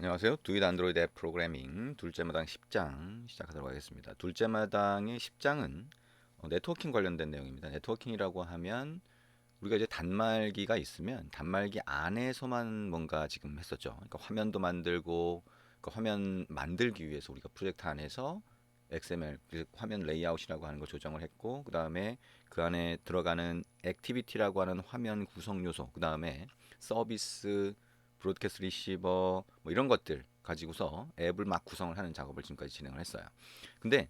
안녕하세요. 두잇 안드로이드 앱 프로그래밍 둘째 마당 10장 시작하도록 하겠습니다. 둘째 마당의 10장은 네트워킹 관련된 내용입니다. 네트워킹이라고 하면 우리가 이제 단말기가 있으면 단말기 안에서만 뭔가 지금 했었죠. 그러니까 화면도 만들고 그 화면 만들기 위해서 우리가 프로젝트 안에서 XML 그 화면 레이아웃이라고 하는 거 조정을 했고, 그 다음에 그 안에 들어가는 액티비티라고 하는 화면 구성 요소, 그 다음에 서비스, 브로드캐스트 리시버 뭐 이런 것들 가지고서 앱을 막 구성을 하는 작업을 지금까지 진행을 했어요. 근데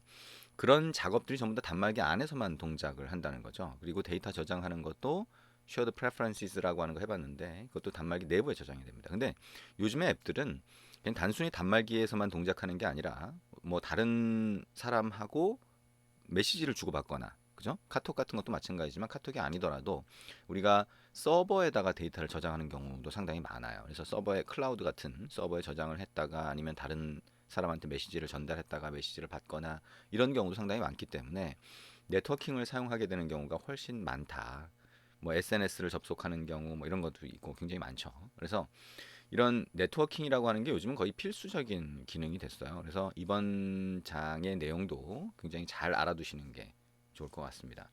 그런 작업들이 전부 다 단말기 안에서만 동작을 한다는 거죠. 그리고 데이터 저장하는 것도 shared preferences라고 하는 거 해봤는데 그것도 단말기 내부에 저장이 됩니다. 근데 요즘의 앱들은 그냥 단순히 단말기에서만 동작하는 게 아니라 뭐 다른 사람하고 메시지를 주고받거나, 그죠? 카톡 같은 것도 마찬가지지만 카톡이 아니더라도 우리가 서버에다가 데이터를 저장하는 경우도 상당히 많아요. 그래서 서버에 클라우드 같은 서버에 저장을 했다가 아니면 다른 사람한테 메시지를 전달했다가 메시지를 받거나 이런 경우도 상당히 많기 때문에 네트워킹을 사용하게 되는 경우가 훨씬 많다. 뭐 SNS를 접속하는 경우 뭐 이런 것도 있고 굉장히 많죠. 그래서 이런 네트워킹이라고 하는 게 요즘은 거의 필수적인 기능이 됐어요. 그래서 이번 장의 내용도 굉장히 잘 알아두시는 게 좋을 것 같습니다.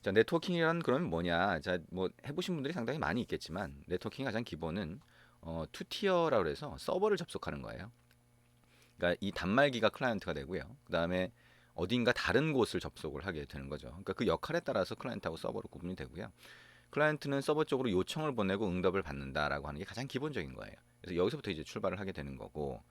자, 네트워킹이란 그러면 뭐냐? 자, 뭐 해보신 분들이 상당히 많이 있겠지만 네트워킹 가장 기본은 투티어라고 해서 서버를 접속하는 거예요. 그러니까 이 단말기가 클라이언트가 되고요. 그 다음에 어딘가 다른 곳을 접속을 하게 되는 거죠. 그러니까 그 역할에 따라서 클라이언트하고 서버로 구분이 되고요. 클라이언트는 서버 쪽으로 요청을 보내고 응답을 받는다라고 하는 게 가장 기본적인 거예요. 그래서 여기서부터 이제 출발을 하게 되는 거고,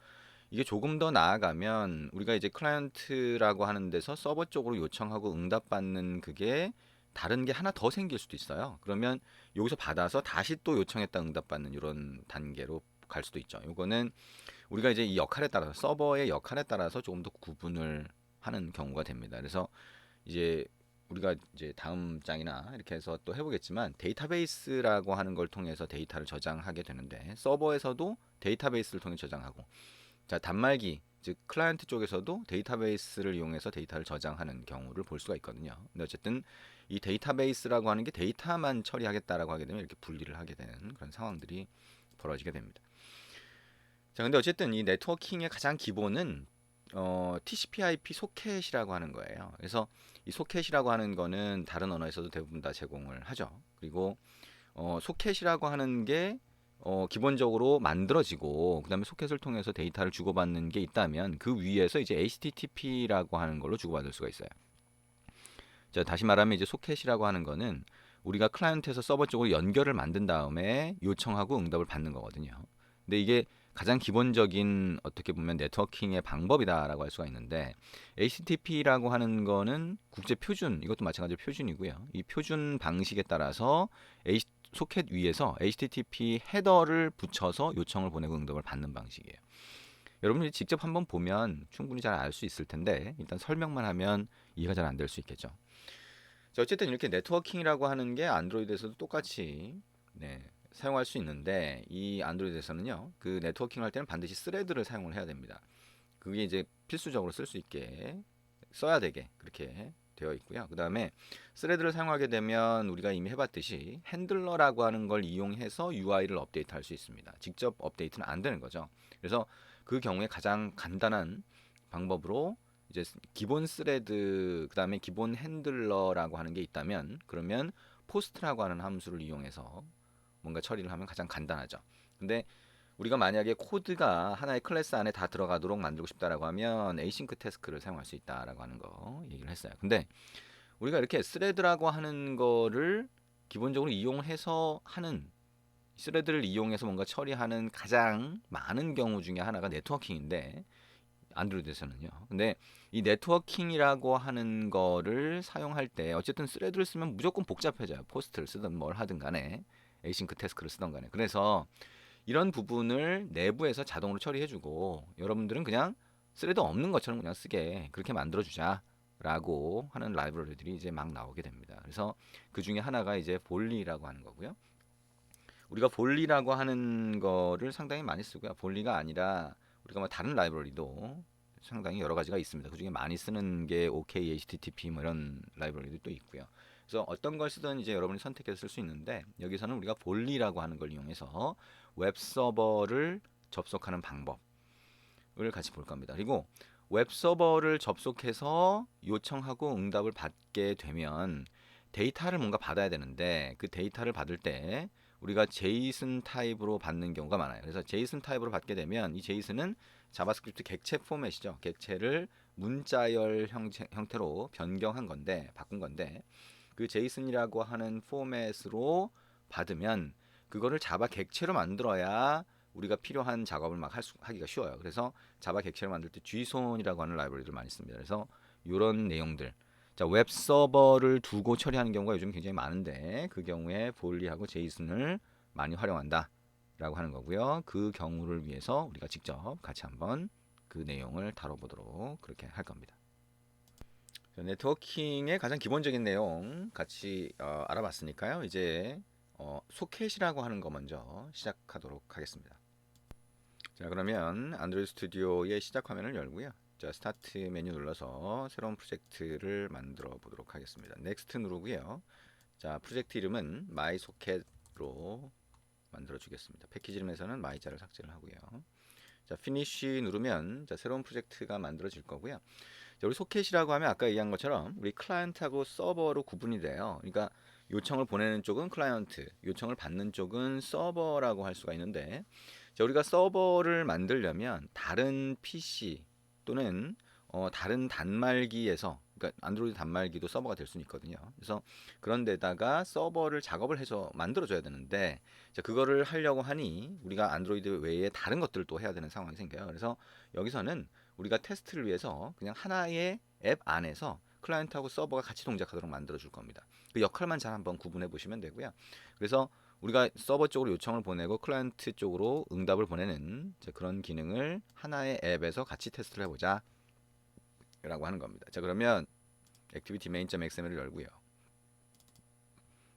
이게 조금 더 나아가면 우리가 이제 클라이언트라고 하는 데서 서버 쪽으로 요청하고 응답받는 그게 다른 게 하나 더 생길 수도 있어요. 그러면 여기서 받아서 다시 또 요청했다 응답받는 이런 단계로 갈 수도 있죠. 이거는 우리가 이제 이 역할에 따라서 서버의 역할에 따라서 조금 더 구분을 하는 경우가 됩니다. 그래서 이제 우리가 이제 다음 장이나 이렇게 해서 또 해보겠지만 데이터베이스라고 하는 걸 통해서 데이터를 저장하게 되는데 서버에서도 데이터베이스를 통해 저장하고, 자 단말기 즉 클라이언트 쪽에서도 데이터베이스를 이용해서 데이터를 저장하는 경우를 볼 수가 있거든요. 근데 어쨌든 이 데이터베이스라고 하는 게 데이터만 처리하겠다라고 하게 되면 이렇게 분리를 하게 되는 그런 상황들이 벌어지게 됩니다. 자, 근데 어쨌든 이 네트워킹의 가장 기본은 TCP/IP 소켓이라고 하는 거예요. 그래서 이 소켓이라고 하는 거는 다른 언어에서도 대부분 다 제공을 하죠. 그리고 소켓이라고 하는 게 기본적으로 만들어지고 그다음에 소켓을 통해서 데이터를 주고받는 게 있다면 그 위에서 이제 HTTP라고 하는 걸로 주고받을 수가 있어요. 자, 다시 말하면 이제 소켓이라고 하는 거는 우리가 클라이언트에서 서버 쪽으로 연결을 만든 다음에 요청하고 응답을 받는 거거든요. 근데 이게 가장 기본적인 어떻게 보면 네트워킹의 방법이다라고 할 수가 있는데, HTTP라고 하는 거는 국제 표준, 이것도 마찬가지로 표준이고요. 이 표준 방식에 따라서 소켓 위에서 HTTP 헤더를 붙여서 요청을 보내고 응답을 받는 방식이에요. 여러분들이 직접 한번 보면 충분히 잘 알 수 있을 텐데 일단 설명만 하면 이해가 잘 안 될 수 있겠죠. 자, 어쨌든 이렇게 네트워킹이라고 하는 게 안드로이드에서도 똑같이 사용할 수 있는데, 이 안드로이드에서는요 그 네트워킹 할 때는 반드시 스레드를 사용을 해야 됩니다. 그게 이제 필수적으로 쓸 수 있게 써야 되게 그렇게 되어 있고요. 그 다음에 스레드를 사용하게 되면 우리가 이미 해봤듯이 핸들러라고 하는 걸 이용해서 UI를 업데이트할 수 있습니다. 직접 업데이트는 안 되는 거죠. 그래서 그 경우에 가장 간단한 방법으로 이제 기본 스레드 그 다음에 기본 핸들러라고 하는 게 있다면, 그러면 포스트라고 하는 함수를 이용해서 뭔가 처리를 하면 가장 간단하죠. 근데 우리가 만약에 코드가 하나의 클래스 안에 다 들어가도록 만들고 싶다라고 하면 에이싱크 태스크를 사용할 수 있다라고 하는 거 얘기를 했어요. 근데 우리가 이렇게 스레드라고 하는 거를 기본적으로 이용해서 하는, 스레드를 이용해서 뭔가 처리하는 가장 많은 경우 중에 하나가 네트워킹인데, 안드로이드에서는요. 근데 이 네트워킹이라고 하는 거를 사용할 때 어쨌든 스레드를 쓰면 무조건 복잡해져요. 포스트를 쓰든 뭘 하든 간에 에이싱크 태스크를 쓰던 간에. 그래서 이런 부분을 내부에서 자동으로 처리해주고 여러분들은 그냥 스레드 없는 것처럼 그냥 쓰게 그렇게 만들어주자 라고 하는 라이브러리들이 이제 막 나오게 됩니다. 그래서 그 중에 하나가 이제 볼리라고 하는 거고요. 우리가 볼리라고 하는 거를 상당히 많이 쓰고요. 볼리가 아니라 우리가 뭐 다른 라이브러리도 상당히 여러 가지가 있습니다. 그 중에 많이 쓰는 게 OK, HTTP 뭐 이런 라이브러리도 또 있고요. 그래서 어떤 걸 쓰든 이제 여러분이 선택해서 쓸 수 있는데, 여기서는 우리가 볼리라고 하는 걸 이용해서 웹 서버를 접속하는 방법을 같이 볼 겁니다. 그리고 웹서버를 접속해서 요청하고 응답을 받게 되면 데이터를 뭔가 받아야 되는데 그 데이터를 받을 때 우리가 제이슨 타입으로 받는 경우가 많아요. 그래서 제이슨 타입으로 받게 되면 이 제이슨은 자바스크립트 객체 포맷이죠. 객체를 문자열 형태로 변경한 건데 바꾼 건데 그 제이슨이라고 하는 포맷으로 받으면 그거를 자바 객체로 만들어야 우리가 필요한 작업을 막 하기가 쉬워요. 그래서 자바 객체를 만들 때 JSON이라고 하는 라이브러리를 많이 씁니다. 그래서 이런 내용들, 자, 웹 서버를 두고 처리하는 경우가 요즘 굉장히 많은데 그 경우에 볼리하고 제이슨을 많이 활용한다라고 하는 거고요. 그 경우를 위해서 우리가 직접 같이 한번 그 내용을 다뤄보도록 그렇게 할 겁니다. 네트워킹의 가장 기본적인 내용 같이 알아봤으니까요. 이제 소켓이라고 하는 거 먼저 시작하도록 하겠습니다. 자, 그러면 안드로이드 스튜디오의 시작 화면을 열고요. 자, 스타트 메뉴 눌러서 새로운 프로젝트를 만들어 보도록 하겠습니다. 넥스트 누르고요. 자, 프로젝트 이름은 마이소켓으로 만들어 주겠습니다. 패키지 이름에서는 마이자를 삭제를 하고요. 자, 피니쉬 누르면 자, 새로운 프로젝트가 만들어질 거고요. 자, 우리 소켓이라고 하면 아까 얘기한 것처럼 우리 클라이언트하고 서버로 구분이 돼요. 그러니까 요청을 보내는 쪽은 클라이언트, 요청을 받는 쪽은 서버라고 할 수가 있는데 자, 우리가 서버를 만들려면 다른 PC 또는 다른 단말기에서 그러니까 안드로이드 단말기도 서버가 될 수는 있거든요. 그래서 그런 데다가 서버를 작업을 해서 만들어줘야 되는데 자, 그거를 하려고 하니 우리가 안드로이드 외에 다른 것들을 또 해야 되는 상황이 생겨요. 그래서 여기서는 우리가 테스트를 위해서 그냥 하나의 앱 안에서 클라이언트하고 서버가 같이 동작하도록 만들어 줄 겁니다. 그 역할만 잘 한번 구분해 보시면 되고요. 그래서 우리가 서버 쪽으로 요청을 보내고 클라이언트 쪽으로 응답을 보내는 그런 기능을 하나의 앱에서 같이 테스트를 해보자 라고 하는 겁니다. 자, 그러면 activity main.xml을 열고요.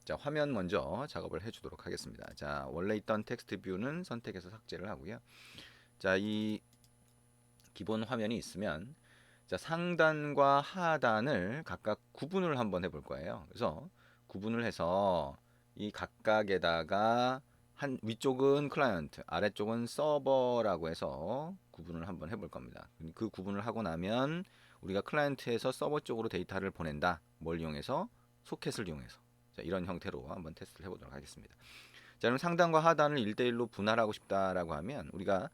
자, 화면 먼저 작업을 해주도록 하겠습니다. 자, 원래 있던 텍스트 뷰는 선택해서 삭제를 하고요. 자, 이 기본 화면이 있으면 자, 상단과 하단을 각각 구분을 한번 해볼 거예요. 그래서 구분을 해서 이 각각에다가 한 위쪽은 클라이언트, 아래쪽은 서버라고 해서 구분을 한번 해볼 겁니다. 그 구분을 하고 나면 우리가 클라이언트에서 서버 쪽으로 데이터를 보낸다. 뭘 이용해서? 소켓을 이용해서. 자, 이런 형태로 한번 테스트를 해보도록 하겠습니다. 자, 그럼 상단과 하단을 1대1로 분할하고 싶다라고 하면 우리가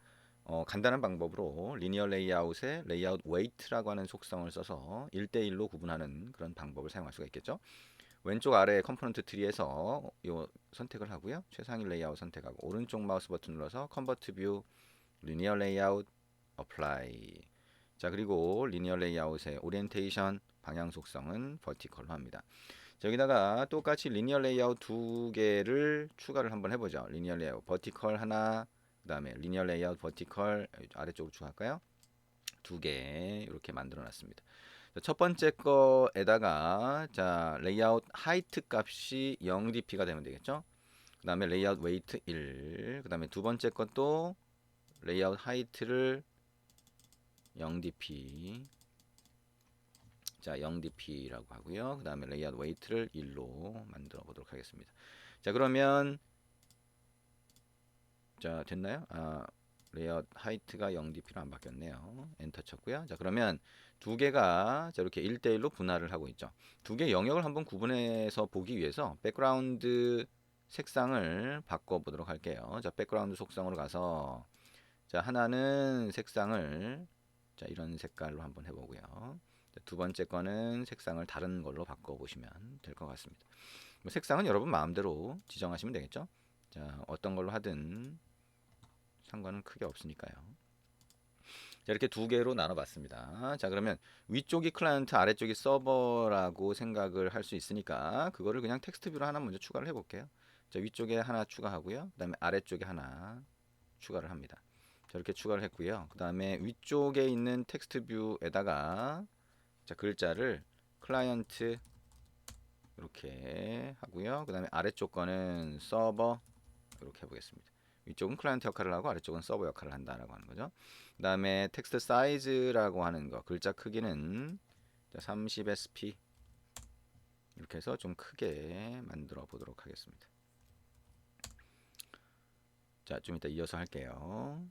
간단한 방법으로 리니어 레이아웃에 레이아웃 웨이트라고 하는 속성을 써서 1대1로 구분하는 그런 방법을 사용할 수가 있겠죠. 왼쪽 아래 컴포넌트 트리에서 요 선택을 하고요. 최상위 레이아웃 선택하고 오른쪽 마우스 버튼 눌러서 컨버트 뷰 리니어 레이아웃 어플라이. 자, 그리고 리니어 레이아웃의 오리엔테이션 방향 속성은 버티컬로 합니다. 자, 여기다가 똑같이 리니어 레이아웃 두 개를 추가를 한번 해보죠. 리니어 레이아웃 버티컬 하나, 그 다음에 리니어 레이아웃 버티컬 아래쪽으로 추가할까요? 두 개 이렇게 만들어 놨습니다. 첫 번째 거에다가 자, 레이아웃 하이트 값이 0dp가 되면 되겠죠. 그 다음에 레이아웃 웨이트 1, 그 다음에 두 번째 것도 레이아웃 하이트를 0dp, 자, 0dp라고 하고요. 그 다음에 레이아웃 웨이트를 1로 만들어 보도록 하겠습니다. 자, 그러면 자, 됐나요? 레이아웃 하이트가 0dp로 안 바뀌었네요. 엔터 쳤고요. 자, 그러면 두 개가 이렇게 1대1로 분할을 하고 있죠. 두 개 영역을 한번 구분해서 보기 위해서 백그라운드 색상을 바꿔 보도록 할게요. 자, 백그라운드 속성으로 가서 자, 하나는 색상을 자, 이런 색깔로 한번 해보고요. 자, 두 번째 거는 색상을 다른 걸로 바꿔 보시면 될 것 같습니다. 뭐 색상은 여러분 마음대로 지정하시면 되겠죠. 자, 어떤 걸로 하든 상관은 크게 없으니까요. 자, 이렇게 두 개로 나눠봤습니다. 자, 그러면 위쪽이 클라이언트, 아래쪽이 서버라고 생각을 할 수 있으니까 그거를 그냥 텍스트 뷰로 하나 먼저 추가를 해볼게요. 자, 위쪽에 하나 추가하고요. 그 다음에 아래쪽에 하나 추가를 합니다. 자, 이렇게 추가를 했고요. 그 다음에 위쪽에 있는 텍스트 뷰에다가 자, 글자를 클라이언트 이렇게 하고요. 그 다음에 아래쪽 거는 서버 이렇게 해보겠습니다. 위쪽은 클라이언트 역할을 하고 아래쪽은 서버 역할을 한다라고 하는 거죠. 그 다음에 텍스트 사이즈라고 하는 거, 글자 크기는 30sp 이렇게 해서 좀 크게 만들어 보도록 하겠습니다. 자, 좀 이따 이어서 할게요.